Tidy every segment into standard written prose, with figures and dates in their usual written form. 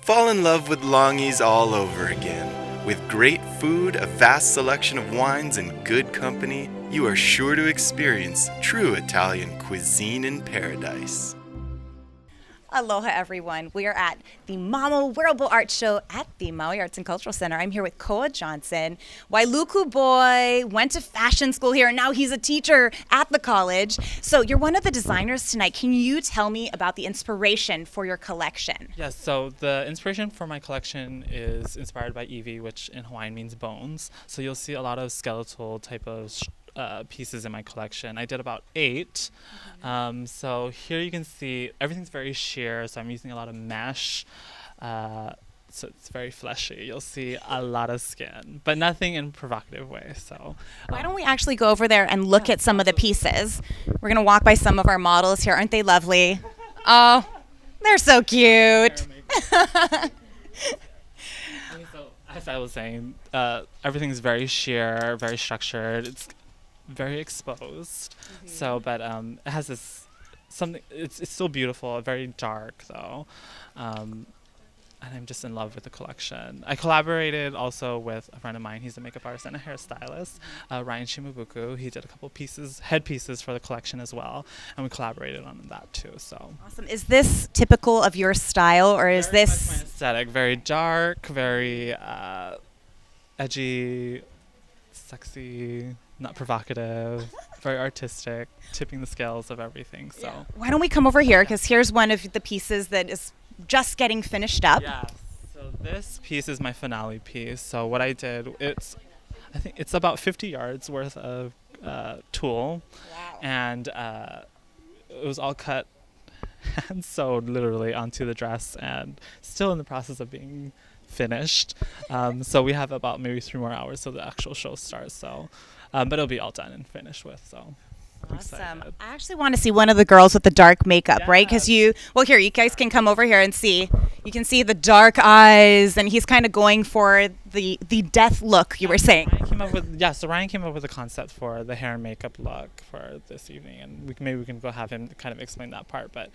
Fall in love with Longies all over again. With great food, a vast selection of wines, and good company, you are sure to experience true Italian cuisine in paradise. Aloha, everyone. We are at the Mamo Wearable Art Show at the Maui Arts and Cultural Center. I'm here with Koa Johnson. Wailuku boy, went to fashion school here, and now he's a teacher at the college. So you're one of the designers tonight. Can you tell me about the inspiration for your collection? Yes, so the inspiration for my collection is inspired by Iwi, which in Hawaiian means bones. So you'll see a lot of skeletal type of pieces in my collection. I did about 8. So here you can see everything's very sheer, so I'm using a lot of mesh. So it's very fleshy. You'll see a lot of skin, but nothing in a provocative way. So Why don't we actually go over there and look at some of the pieces? We're going to walk by some of our models here. Aren't they lovely? Oh, they're so cute. So as I was saying, everything's very sheer, very structured. It's very exposed. So, but it has this something. It's still beautiful. Very dark though, and I'm just in love with the collection. I collaborated also with a friend of mine. He's a makeup artist and a hairstylist, Ryan Shimabuku. He did a couple pieces, headpieces for the collection as well, and we collaborated on that too. So Awesome. Is this typical of your style, or is very much my this... aesthetic? Very dark, very edgy, sexy, not provocative, very artistic, tipping the scales of everything. So Why don't we come over here? Because here's one of the pieces that is just getting finished up. yeah. So this piece is my finale piece. So what I did, I think it's about 50 yards worth of tulle, and it was all cut and sewed literally onto the dress, and still in the process of being finished. So we have about maybe 3 more hours till the actual show starts. So, but it'll be all done and finished with. So. I'm Awesome. excited. I actually want to see one of the girls with the dark makeup, right? Because Yes. here, you guys can come over here and see. You can see the dark eyes, and he's kind of going for the death look you were saying. So Ryan came up with a concept for the hair and makeup look for this evening, and maybe we can go have him kind of explain that part. But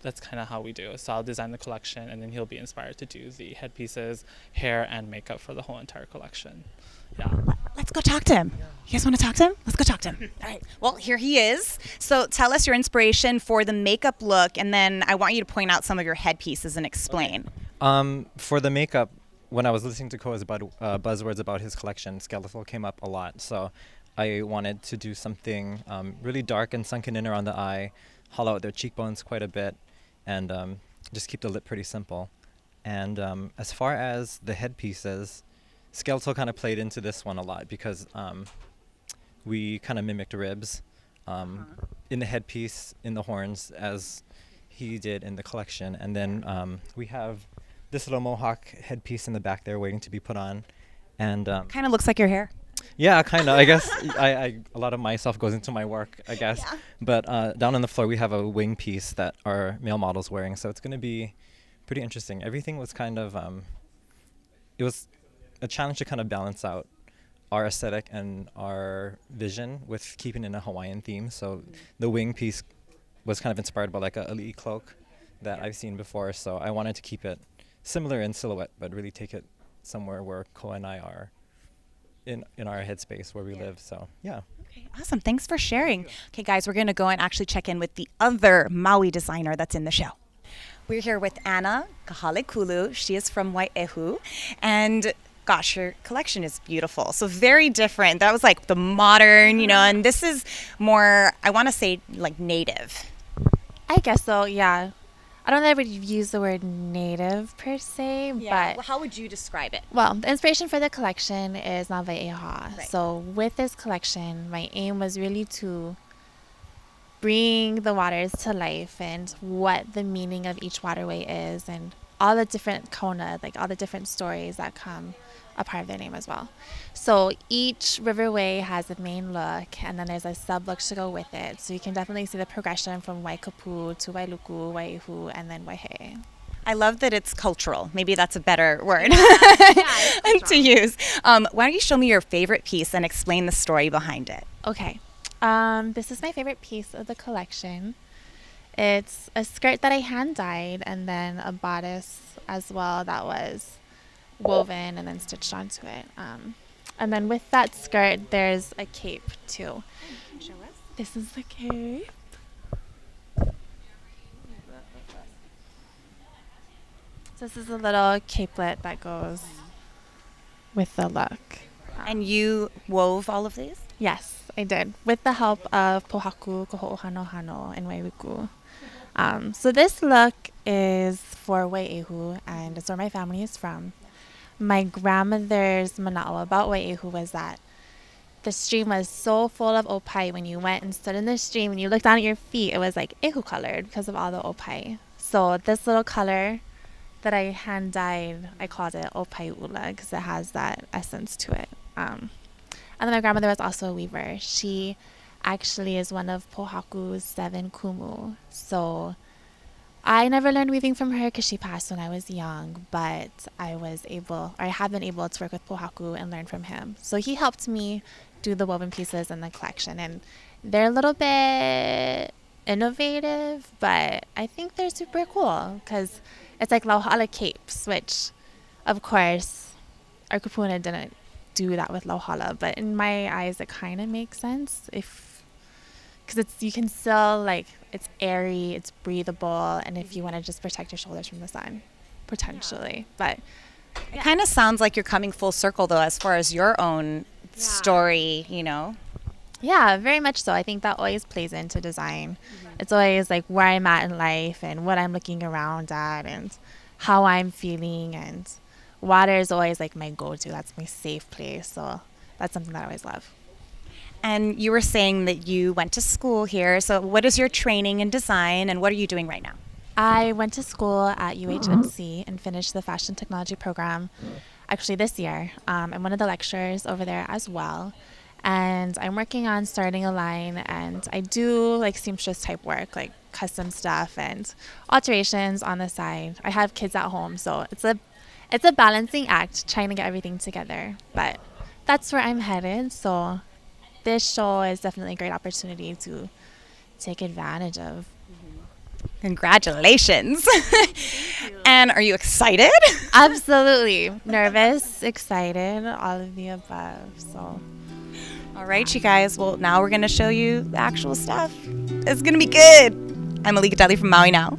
that's kind of how we do it. So I'll design the collection, and then he'll be inspired to do the headpieces, hair, and makeup for the whole entire collection. Yeah. Let's go talk to him. You guys want to talk to him? Let's go talk to him. All right. Well, here he is. So tell us your inspiration for the makeup look, and then I want you to point out some of your headpieces and explain. For the makeup, when I was listening to Koa's buzzwords about his collection, skeletal came up a lot. So I wanted to do something really dark and sunken in around the eye, hollow out their cheekbones quite a bit, and just keep the lip pretty simple. And as far as the headpieces, skeletal kind of played into this one a lot because we kind of mimicked ribs in the headpiece, in the horns, as he did in the collection. And then we have this little mohawk headpiece in the back there waiting to be put on. And Kind of looks like your hair. yeah, kind of. I guess I a lot of myself goes into my work, I guess. Yeah. But down on the floor, we have a wing piece that our male model's wearing. So it's going to be pretty interesting. Everything was kind of, it was a challenge to kind of balance out our aesthetic and our vision with keeping in a Hawaiian theme. So the wing piece was kind of inspired by like a ali'i cloak that I've seen before. So I wanted to keep it similar in silhouette, but really take it somewhere where Koa and I are in our headspace where we live. So yeah. Okay, awesome. Thanks for sharing. Okay, guys, we're going to go and actually check in with the other Maui designer that's in the show. We're here with Anna Kahalekulu. She is from Wai'ehu. And gosh, your collection is beautiful. So very different. That was like the modern, and this is more, I want to say, like native. I guess so, yeah. I don't know if I would use the word native per se, but how would you describe it? well, the inspiration for the collection is Navai'eha. Right. So with this collection, my aim was really to bring the waters to life and what the meaning of each waterway is and all the different kona, like all the different stories that come a part of their name as well. So each riverway has a main look, and then there's a sub look to go with it. So you can definitely see the progression from Waikapu to Wailuku, Wai'ihu, and then Waihe. I love that it's cultural. Maybe that's a better word it's to use. Why don't you show me your favorite piece and explain the story behind it? Okay. This is my favorite piece of the collection. It's a skirt that I hand dyed and then a bodice as well that was woven and then stitched onto it. And then with that skirt, there's a cape too. Show us. This is the cape. So this is a little capelet that goes with the look. And you wove all of these? Yes, I did, with the help of Pohaku, Koho'ohano Hano, and Waiwiku. So this look is for Wai'ehu, and it's where my family is from. My grandmother's mana'o about Wai'ehu was that the stream was so full of opai. When you went and stood in the stream and you looked down at your feet, it was like ehu colored because of all the opai. So this little color that I hand dyed, I called it opai ula because it has that essence to it. And then my grandmother was also a weaver. She actually is one of Pohaku's 7 kumu. So I never learned weaving from her because she passed when I was young, but I have been able to work with Pohaku and learn from him. So he helped me do the woven pieces in the collection, and they're a little bit innovative, but I think they're super cool because it's like lauhala capes, which, of course, our kupuna didn't do that with lauhala, but in my eyes, it kind of makes sense because you can still, like, it's airy, it's breathable, and if you want to just protect your shoulders from the sun, potentially. But It kind of sounds like you're coming full circle, though, as far as your own story, you know? yeah, very much so. I think that always plays into design. It's always like where I'm at in life and what I'm looking around at and how I'm feeling, and water is always like my go-to. That's my safe place. So that's something that I always love. And you were saying that you went to school here. So what is your training in design, and what are you doing right now? I went to school at UHMC and finished the fashion technology program actually this year. I'm one of the lecturers over there as well. And I'm working on starting a line, and I do like seamstress type work, like custom stuff and alterations on the side. I have kids at home, so it's a balancing act trying to get everything together. But that's where I'm headed. So this show is definitely a great opportunity to take advantage of. Congratulations. And are you excited? Absolutely. Nervous, excited, all of the above. So All right, you guys. Well, now we're going to show you the actual stuff. It's going to be good. I'm Malika Dudley from Maui Now.